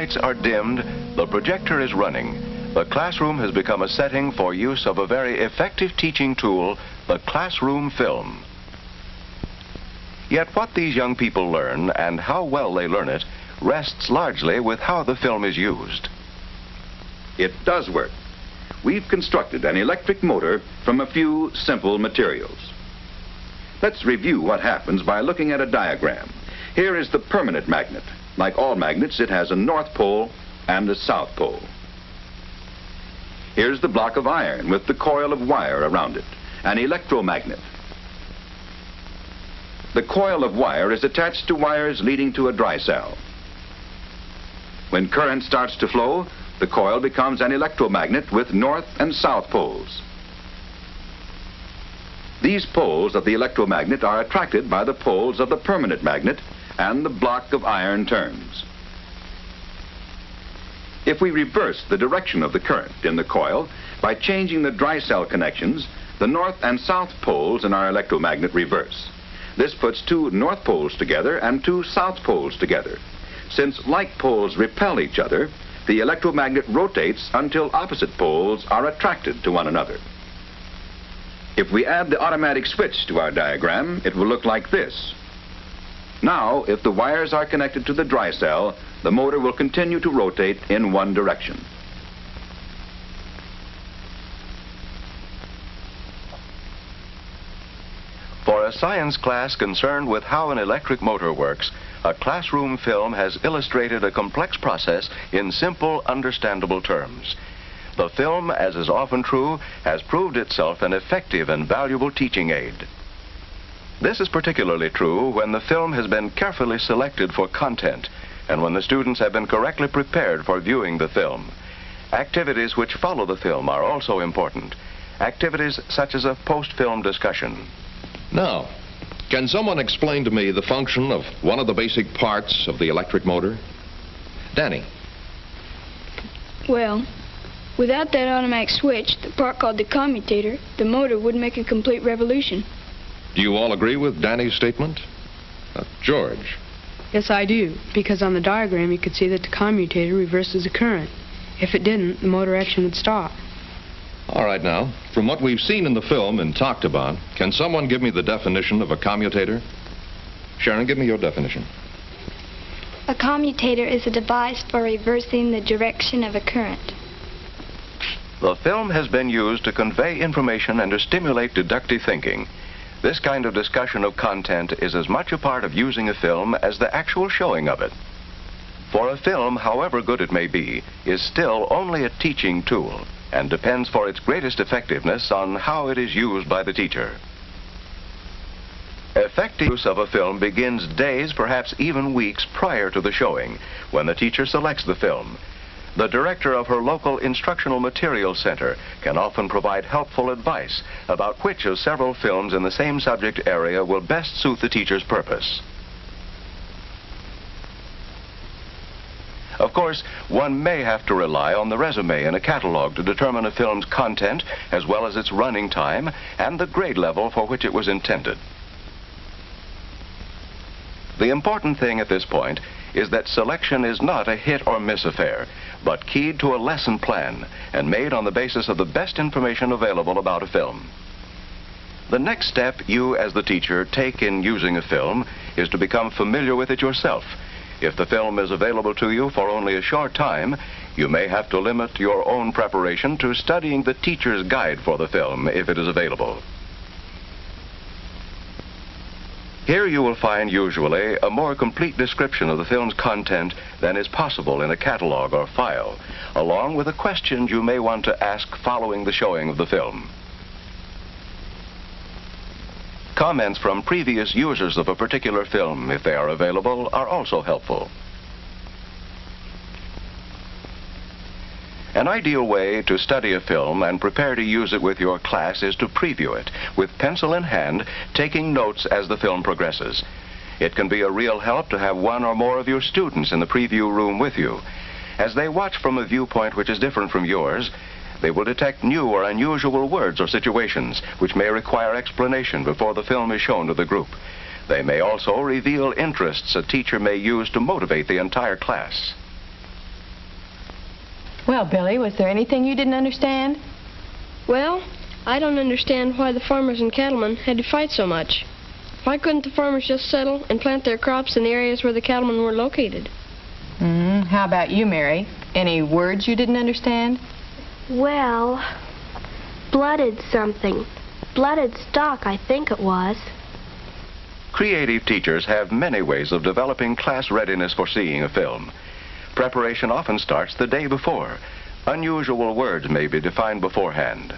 lights are dimmed, the projector is running. The classroom has become a setting for use of a very effective teaching tool, the classroom film. Yet what these young people learn and how well they learn it rests largely with how the film is used. It does work. We've constructed an electric motor from a few simple materials. Let's review what happens by looking at a diagram. Here is the permanent magnet. Like all magnets, it has a north pole and a south pole. Here's the block of iron with the coil of wire around it, an electromagnet. The coil of wire is attached to wires leading to a dry cell. When current starts to flow, the coil becomes an electromagnet with north and south poles. These poles of the electromagnet are attracted by the poles of the permanent magnet, and the block of iron turns. If we reverse the direction of the current in the coil by changing the dry cell connections, the north and south poles in our electromagnet reverse. This puts two north poles together and two south poles together. Since like poles repel each other, the electromagnet rotates until opposite poles are attracted to one another. If we add the automatic switch to our diagram, it will look like this. Now, if the wires are connected to the dry cell, the motor will continue to rotate in one direction. For a science class concerned with how an electric motor works, a classroom film has illustrated a complex process in simple, understandable terms. The film, as is often true, has proved itself an effective and valuable teaching aid. This is particularly true when the film has been carefully selected for content and when the students have been correctly prepared for viewing the film. Activities which follow the film are also important. Activities such as a post-film discussion. Now, can someone explain to me the function of one of the basic parts of the electric motor? Danny. Well, without that automatic switch, the part called the commutator, the motor would make a complete revolution. Do you all agree with Danny's statement? George. Yes, I do, because on the diagram you could see that the commutator reverses the current. If it didn't, the motor action would stop. All right, now, from what we've seen in the film and talked about, can someone give me the definition of a commutator? Sharon, give me your definition. A commutator is a device for reversing the direction of a current. The film has been used to convey information and to stimulate deductive thinking. This kind of discussion of content is as much a part of using a film as the actual showing of it. For a film, however good it may be, is still only a teaching tool and depends for its greatest effectiveness on how it is used by the teacher. Effective use of a film begins days, perhaps even weeks prior to the showing, when the teacher selects the film. The director of her local instructional materials center can often provide helpful advice about which of several films in the same subject area will best suit the teacher's purpose. Of course, one may have to rely on the resume in a catalog to determine a film's content as well as its running time and the grade level for which it was intended. The important thing at this point is that selection is not a hit or miss affair, but keyed to a lesson plan and made on the basis of the best information available about a film. The next step you, as the teacher, take in using a film is to become familiar with it yourself. If the film is available to you for only a short time, you may have to limit your own preparation to studying the teacher's guide for the film if it is available. Here you will find usually a more complete description of the film's content than is possible in a catalog or file, along with the questions you may want to ask following the showing of the film. Comments from previous users of a particular film, if they are available, are also helpful. An ideal way to study a film and prepare to use it with your class is to preview it, with pencil in hand, taking notes as the film progresses. It can be a real help to have one or more of your students in the preview room with you. As they watch from a viewpoint which is different from yours, they will detect new or unusual words or situations which may require explanation before the film is shown to the group. They may also reveal interests a teacher may use to motivate the entire class. Well, Billy, was there anything you didn't understand? Well, I don't understand why the farmers and cattlemen had to fight so much. Why couldn't the farmers just settle and plant their crops in the areas where the cattlemen were located? How about you, Mary? Any words you didn't understand? Well, blooded something. Blooded stock, I think it was. Creative teachers have many ways of developing class readiness for seeing a film. Preparation often starts the day before. Unusual words may be defined beforehand.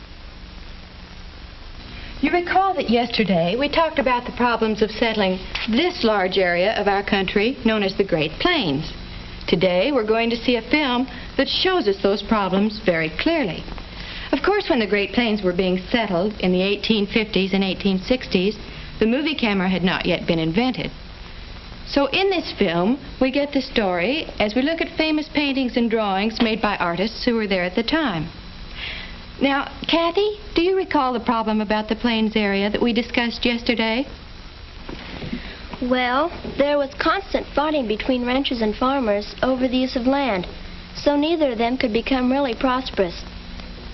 You recall that yesterday we talked about the problems of settling this large area of our country known as the Great Plains. Today we're going to see a film that shows us those problems very clearly. Of course, when the Great Plains were being settled in the 1850s and 1860s, the movie camera had not yet been invented. So in this film, we get the story as we look at famous paintings and drawings made by artists who were there at the time. Now, Kathy, do you recall the problem about the Plains area that we discussed yesterday? Well, there was constant fighting between ranchers and farmers over the use of land, so neither of them could become really prosperous.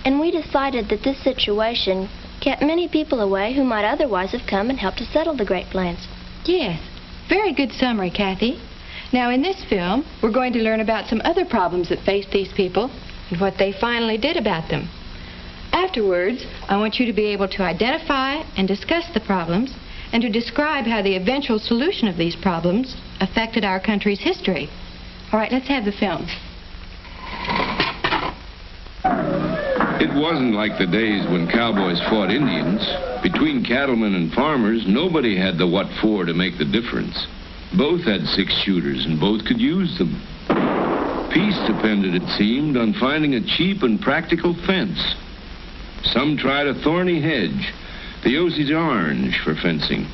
And we decided that this situation kept many people away who might otherwise have come and helped to settle the Great Plains. Yes, very good summary, Kathy. Now, in this film, we're going to learn about some other problems that faced these people and what they finally did about them. Afterwards, I want you to be able to identify and discuss the problems and to describe how the eventual solution of these problems affected our country's history. All right, let's have the film. It wasn't like the days when cowboys fought Indians. Between cattlemen and farmers, nobody had the what for to make the difference. Both had 6-shooters and both could use them. Peace depended, it seemed, on finding a cheap and practical fence. Some tried a thorny hedge, the Osage orange for fencing.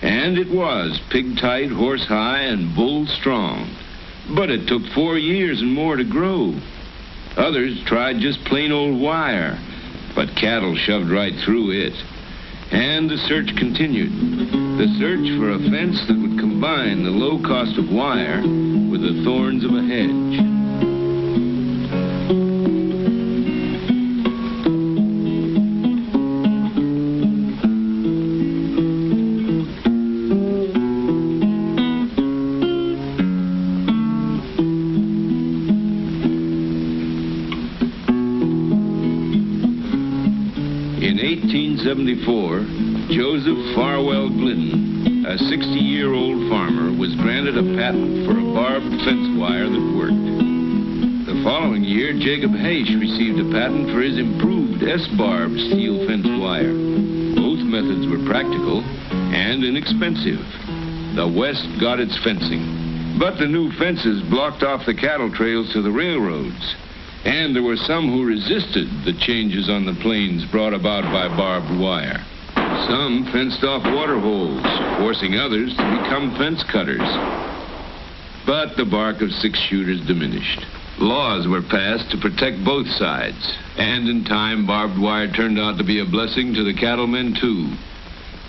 And it was pig-tight, horse-high, and bull-strong. But it took 4 years and more to grow. Others tried just plain old wire, but cattle shoved right through it. And the search continued. The search for a fence that would combine the low cost of wire with the thorns of a hedge. In 1874, Joseph Farwell Glidden, a 60-year-old farmer, was granted a patent for a barbed fence wire that worked. The following year, Jacob Haish received a patent for his improved S-barbed steel fence wire. Both methods were practical and inexpensive. The West got its fencing, but the new fences blocked off the cattle trails to the railroads. And there were some who resisted the changes on the plains brought about by barbed wire. Some fenced off water holes, forcing others to become fence cutters. But the bark of 6-shooters diminished. Laws were passed to protect both sides. And in time, barbed wire turned out to be a blessing to the cattlemen, too.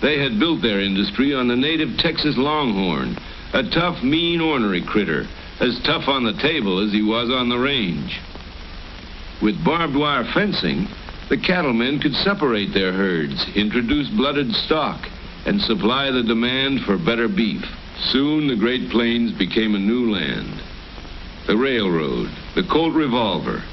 They had built their industry on the native Texas longhorn, a tough, mean, ornery critter, as tough on the table as he was on the range. With barbed wire fencing, the cattlemen could separate their herds, introduce blooded stock, and supply the demand for better beef. Soon the Great Plains became a new land. The railroad, the Colt revolver,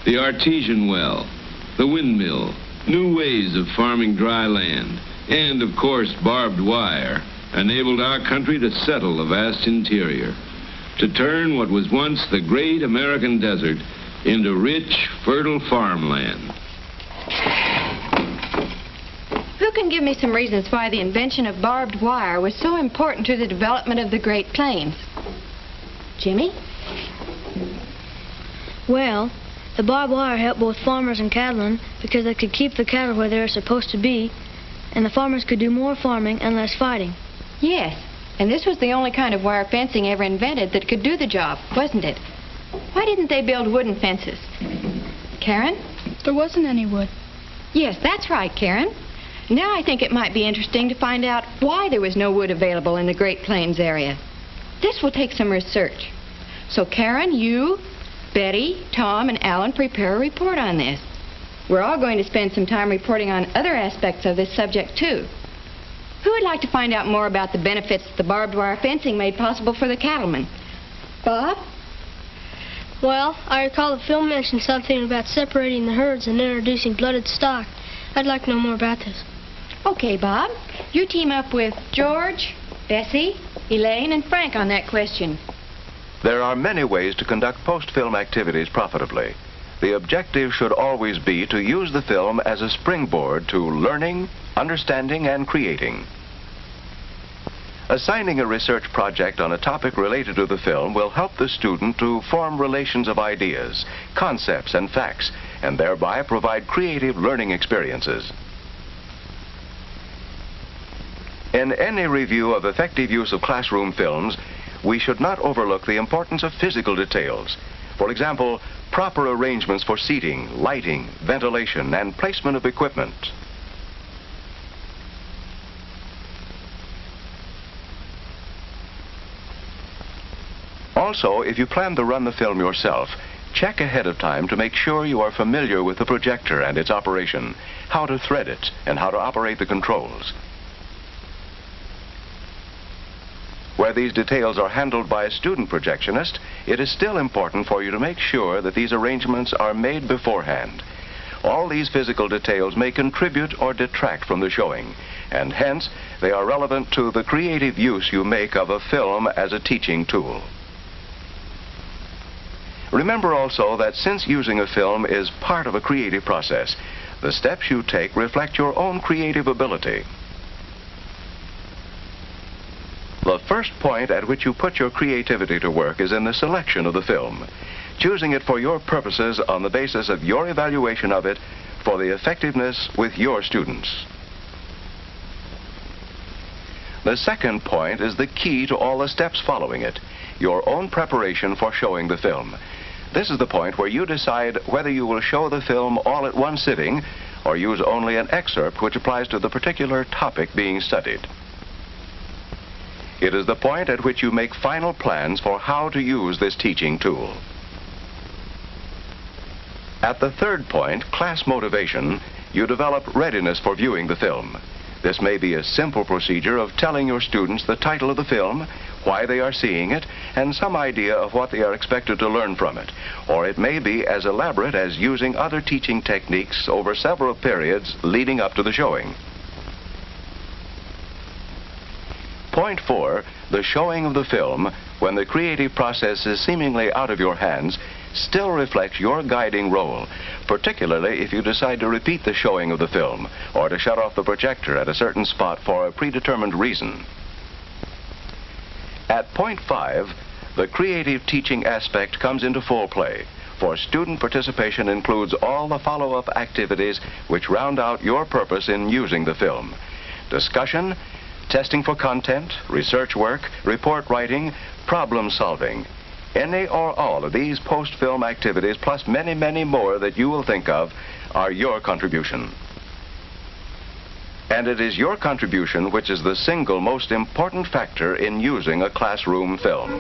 the artesian well, the windmill, new ways of farming dry land, and, of course, barbed wire, enabled our country to settle a vast interior, to turn what was once the great American desert into rich, fertile farmland. Who can give me some reasons why the invention of barbed wire was so important to the development of the Great Plains? Jimmy? Well, the barbed wire helped both farmers and cattlemen because they could keep the cattle where they were supposed to be, and the farmers could do more farming and less fighting. Yes, and this was the only kind of wire fencing ever invented that could do the job, wasn't it? Why didn't they build wooden fences? Karen? There wasn't any wood. Yes, that's right, Karen. Now I think it might be interesting to find out why there was no wood available in the Great Plains area. This will take some research. So Karen, you, Betty, Tom, and Alan prepare a report on this. We're all going to spend some time reporting on other aspects of this subject, too. Who would like to find out more about the benefits the barbed wire fencing made possible for the cattlemen? Bob? Well, I recall the film mentioned something about separating the herds and introducing blooded stock. I'd like to know more about this. Okay, Bob. You team up with George, Bessie, Elaine, and Frank on that question. There are many ways to conduct post-film activities profitably. The objective should always be to use the film as a springboard to learning, understanding, and creating. Assigning a research project on a topic related to the film will help the student to form relations of ideas, concepts, and facts, and thereby provide creative learning experiences. In any review of effective use of classroom films, we should not overlook the importance of physical details. For example, proper arrangements for seating, lighting, ventilation, and placement of equipment. Also, if you plan to run the film yourself, check ahead of time to make sure you are familiar with the projector and its operation, how to thread it, and how to operate the controls. Where these details are handled by a student projectionist, it is still important for you to make sure that these arrangements are made beforehand. All these physical details may contribute or detract from the showing, and hence they are relevant to the creative use you make of a film as a teaching tool. Remember also that since using a film is part of a creative process, the steps you take reflect your own creative ability. The first point at which you put your creativity to work is in the selection of the film, choosing it for your purposes on the basis of your evaluation of it for the effectiveness with your students. The second point is the key to all the steps following it, your own preparation for showing the film. This is the point where you decide whether you will show the film all at one sitting or use only an excerpt which applies to the particular topic being studied. It is the point at which you make final plans for how to use this teaching tool. At the third point, class motivation, you develop readiness for viewing the film. This may be a simple procedure of telling your students the title of the film, why they are seeing it, and some idea of what they are expected to learn from it. Or it may be as elaborate as using other teaching techniques over several periods leading up to the showing. Point 4, the showing of the film, when the creative process is seemingly out of your hands, still reflects your guiding role, particularly if you decide to repeat the showing of the film or to shut off the projector at a certain spot for a predetermined reason. At point 5, the creative teaching aspect comes into full play, for student participation includes all the follow-up activities which round out your purpose in using the film. Discussion, testing for content, research work, report writing, problem solving. Any or all of these post-film activities, plus many, many more that you will think of, are your contribution. And it is your contribution which is the single most important factor in using a classroom film.